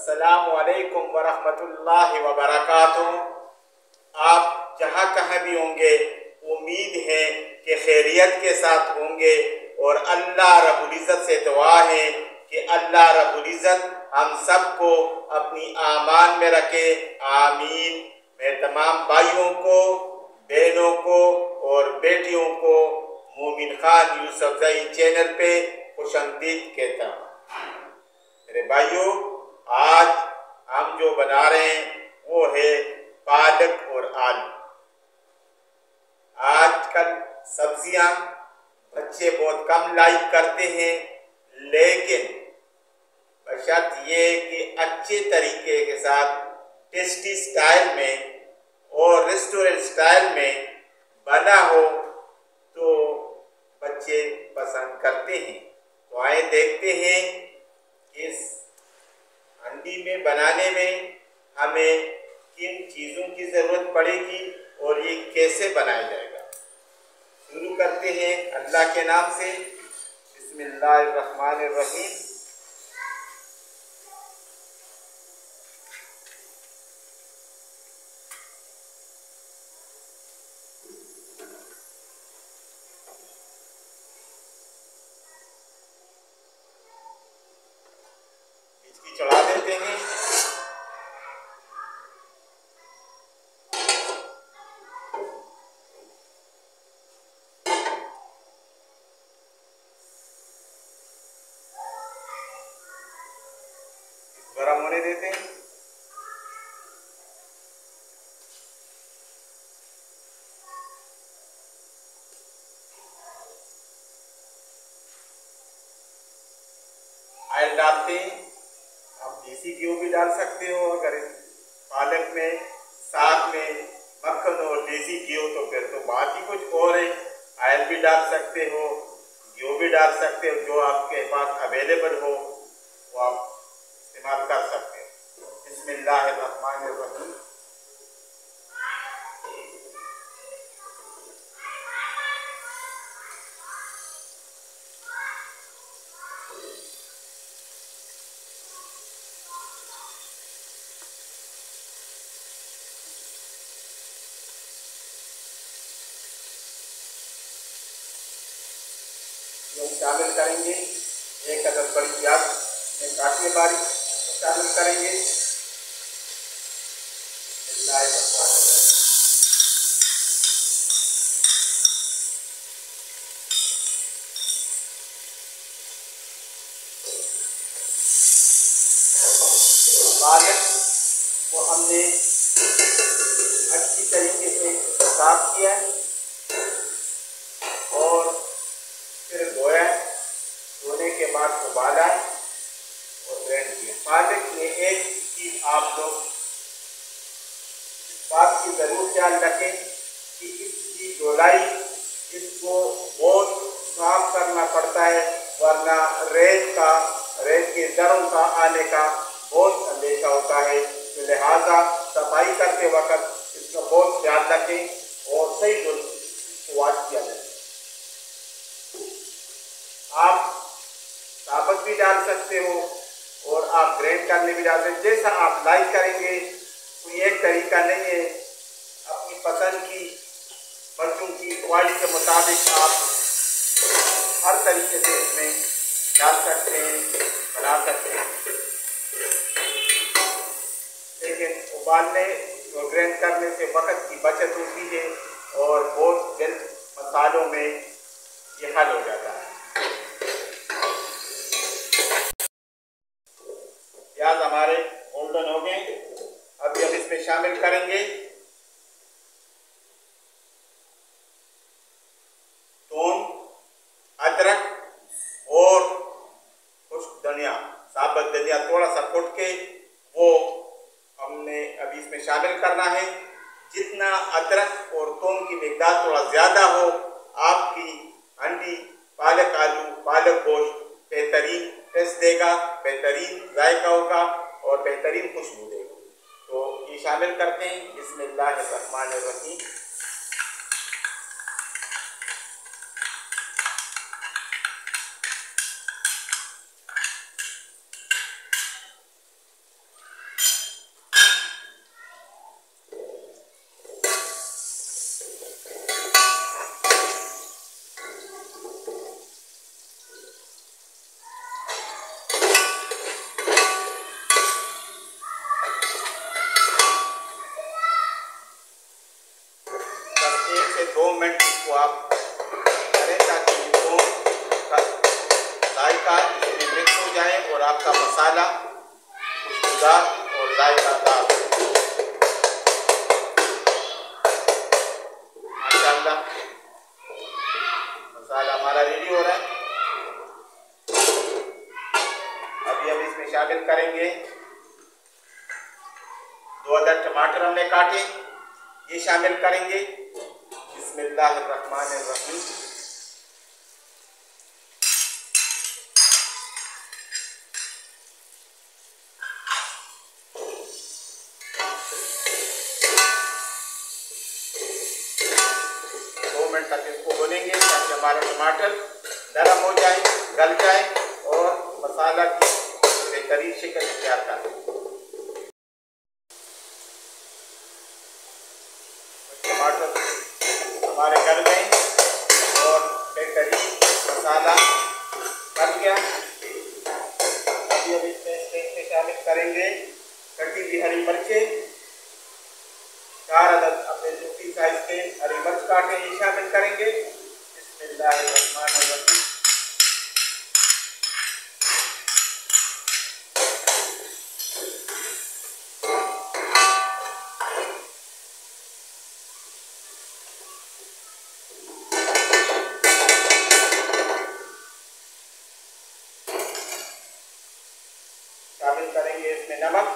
अस्सलामु अलैकुम वरहमतुल्लाहि वबरकातुहू। आप जहाँ कहाँ भी होंगे, उम्मीद है कि खैरियत के साथ होंगे और अल्लाह रब्बुल इज़्ज़त से दुआ है कि अल्लाह रब्बुल इज़्ज़त हम सबको अपनी आमान में रखे। आमीन। मैं तमाम भाइयों को, बहनों को और बेटियों को मोमिन खान यूसुफज़ई चैनल पे खुशामदीद कहता हूँ। मेरे भाइयों, आज हम जो बना रहे हैं वो है पालक और आलू। आजकल सब्जियां बच्चे बहुत कम लाइक करते हैं, लेकिन बशर्त ये कि अच्छे तरीके के साथ टेस्टी स्टाइल में और रेस्टोरेंट स्टाइल में बना हो तो बच्चे पसंद करते हैं। तो आइए देखते हैं इस हंडी में बनाने में हमें किन चीज़ों की ज़रूरत पड़ेगी और ये कैसे बनाया जाएगा। शुरू करते हैं अल्लाह के नाम से। बिस्मिल्लाहिर्रहमानिर्रहीम। इसकी चढ़ा देते हैं। गरम होने देते हैं। ऑयल डालते हैं। आप देसी घी भी डाल सकते हो, अगर पालक में साग में मक्खन और देसी घी हो तो फिर तो बात ही कुछ और है। ऑयल भी डाल सकते हो, घी भी डाल सकते हो, जो आपके पास अवेलेबल हो वो आप इस्तेमाल कर सकते हो। बिस्मिल्लाहिर्रहमानिर्रहीम। शामिल करेंगे एक अदद बड़ी प्याज में काटिए बारीक, शामिल करेंगे। पालक को हमने अच्छी तरीके से साफ किया है और फिर धोया है। धोने के बाद उबाला है और ग्राइंड किया। पालक में एक चीज आप लोग बात की जरूर ख्याल रखें कि इसकी गोलाई, इसको बहुत साफ करना पड़ता है, वरना रेत के जरों का आने का बहुत अंदेशा होता है। तो लिहाजा सफाई करते वक्त इसका बहुत ख्याल रखें और सही वॉश किया जाए। आप साबुत भी डाल सकते हो और आप ग्राइंड करने भी डाल सकते हो, जैसा आप लाइक करेंगे। कोई एक तरीका नहीं है, अपनी पसंद की, बच्चों की ख्वाहिश के मुताबिक आप हर तरीके से इसमें डाल सकते हैं, बना सकते हैं। लेकिन उबालने और ग्राइंड करने से वक्त की बचत होती है और बहुत जल्द मसालों में ये हल हो जाता है। प्याज हमारे गोल्डन हो गए। अभी हम इसमें शामिल करेंगे थूम, अदरक और खुश्क धनिया, साबुत धनिया थोड़ा सा कुट के वो हमने अभी इसमें शामिल करना है। जितना अदरक और थूम की मिकदार थोड़ा ज़्यादा हो, आपकी हंडी पालक आलू पालक गोश्त बेहतरीन टेस्ट देगा, बेहतरीन जायका होगा और बेहतरीन खुशबू देगा। तो ये शामिल करते हैं। बिस्मिल्लाहिर्रहमानिर्रहीम। आपका मसाला खुशबूदार और जायकादार। माशाअल्लाह मसाला हमारा रेडी हो रहा है। अभी हम इसमें शामिल करेंगे 2 अदद टमाटर हमने काटे, ये शामिल करेंगे। बिस्मिल्लाहिर्रहमानिर्रहीम। तक इसको भूनेंगे ताकि हमारा टमाटर नरम हो जाए, गल जाए और मसाला की बेहतरीन शक्ल तैयार कर दें। टमाटर हमारे गल गए और बेहतरीन मसाला बन गया। अभी हम इसमें शामिल करेंगे कटी हुई हरी मिर्चें, 4 अदद अपने छोटी साइज के हरी मिर्च काटे, ये शामिल करेंगे। बिस्मिल्लाहिर्रहमानिर्रहीम। शामिल करेंगे इसमें नमक,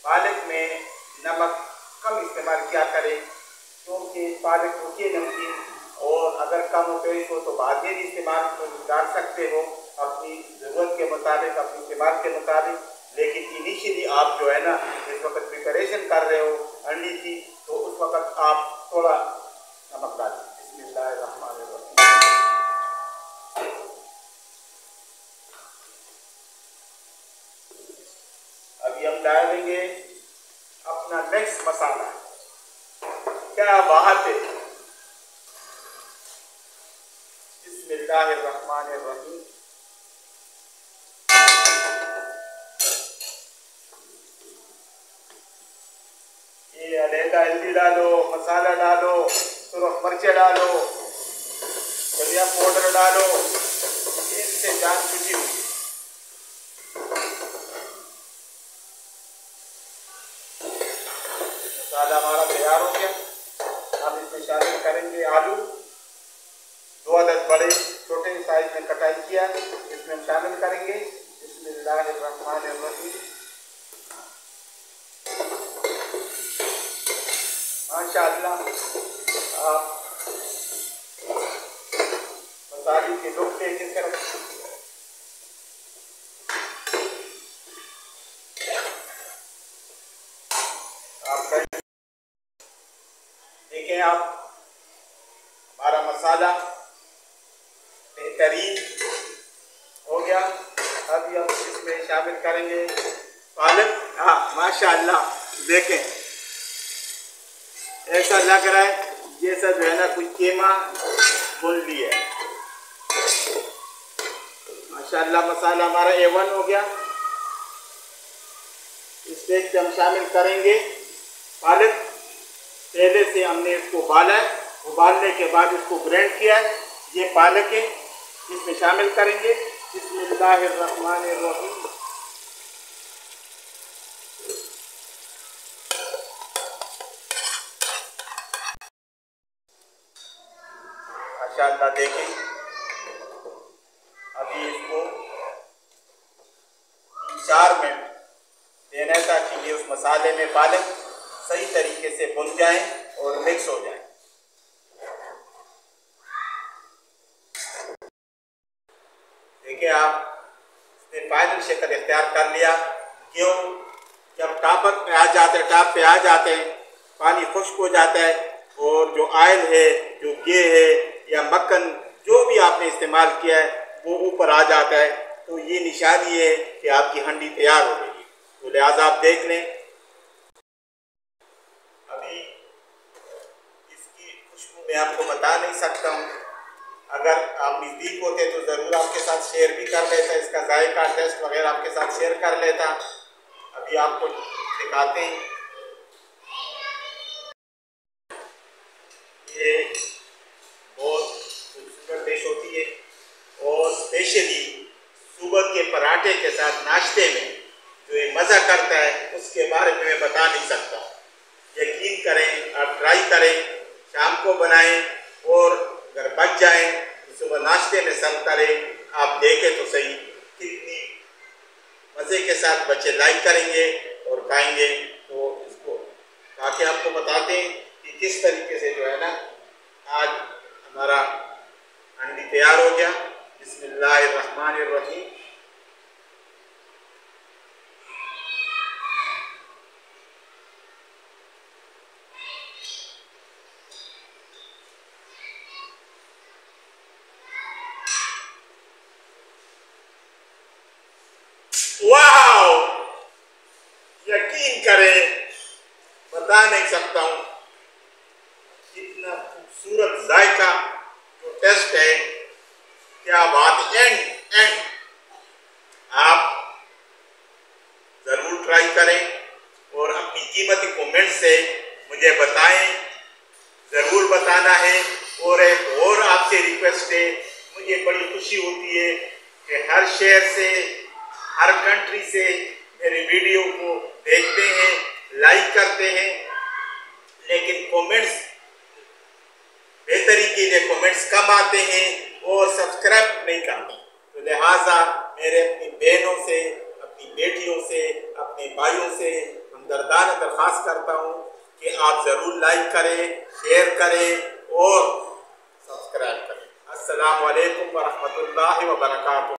पालक में नमक कम इस्तेमाल किया करें क्योंकि पालक होती है नमकीन, और अगर कम पेश हो तो बाद में भी इस्तेमाल डाल सकते हो अपनी ज़रूरत के मुताबिक, अपनी इस्तेमाल के मुताबिक। लेकिन इनिशियली आप जो है ना इस वक्त प्रिपरेशन कर रहे हो अंडी की, तो उस वक्त आप थोड़ा नमक डालें। बिस्मिल्लाहिर्रहमानिर्रहीम। अभी हम डालेंगे अपना नेक्स्ट मसाला। क्या बात है। बिस्मिल्लाहिर्रहमानिर्रहीम। ये अलहदा हल्दी डालो, मसाला डालो, सुरख मिर्चें डालो, धनिया पाउडर डालो, इनसे जान छुटी हुई। मसाला हमारा तैयार हो गया। अब इसमें शामिल करेंगे आलू, 2 अदद बड़े छोटे साइज में कटाई किया, इसमें हम शामिल करेंगे। बिस्मिल्लाहिर्रहमानिर्रहीम। माशाअल्लाह आप मसाले के लुत्फ़ किस तरह आप देखें। आप हमारा मसाला बेहतरीन हो गया। अभी हम इसमें शामिल करेंगे पालक। हाँ माशाअल्लाह देखें, ऐसा लग रहा है जैसा जो है ना कोई कीमा भून लिया है। माशाअल्लाह मसाला हमारा A1 हो गया। इस स्टेज पे हम शामिल करेंगे पालक। पहले से हमने इसको उबाला है, उबालने के बाद इसको ग्राइंड किया है। ये पालक है, इसमें शामिल करेंगे। बिस्मिल्लाहिर्रहमानिर्रहीम। माशाअल्लाह देखें, अभी इसको 4 मिनट देना है ताकि ये उस मसाले में पालक सही तरीके से भुन जाए और मिक्स हो जाए। देखिए आप इसने फाइनल शक्ल इख्तियार कर लिया। क्यों, जब टॉप पे आ जाते हैं पानी खुश्क हो जाता है और जो ऑयल है, जो घी है या मक्खन जो भी आपने इस्तेमाल किया है वो ऊपर आ जाता है, तो ये निशानी है कि आपकी हंडी तैयार हो गई। तो लिहाजा आप देख लें। अभी इसकी खुशबू मैं आपको बता नहीं सकता हूँ, अगर आप नज़दीक होते तो ज़रूर आपके साथ शेयर भी कर लेता, इसका जायका टेस्ट वगैरह आपके साथ शेयर कर लेता। अभी आपको दिखाते हैं। ये बहुत खूबसूरत स्पेशली सुबह के पराठे के साथ नाश्ते में जो ये मज़ा करता है उसके बारे में मैं बता नहीं सकता। यकीन करें, आप ट्राई करें, शाम को बनाएं और अगर बच जाए तो सुबह नाश्ते में सर्व करें। आप देखें तो सही कितनी मज़े के साथ बच्चे लाइक करेंगे और खाएंगे। तो इसको ताकि आपको बताते हैं कि किस तरीके से जो है ना आज हमारा अंडी तैयार हो गया। बिस्मिल्लाहिर्रहमानिर्रहीम। वाओ, यकीन करें, बता नहीं सकता हूँ कितना खूबसूरत जायका जो टेस्ट है, क्या बात। एंड आप ज़रूर ट्राई करें और अपनी कीमती कमेंट से मुझे बताएं, ज़रूर बताना है। और एक और आपसे रिक्वेस्ट है, मुझे बड़ी खुशी होती है कि हर शहर से, हर कंट्री से मेरी वीडियो को देखते हैं, लाइक करते हैं, लेकिन कमेंट्स बेहतरी के लिए कमेंट्स कम आते हैं और सब्सक्राइब नहीं करते। तो लिहाजा मेरे अपनी बहनों से, अपनी बेटियों से, अपने भाइयों से हमदर्दाना दरख्वास्त करता हूँ कि आप ज़रूर लाइक करें, शेयर करें और सब्सक्राइब करें। अस्सलामु अलैकुम व रहमतुल्लाहि व बरकातुहू।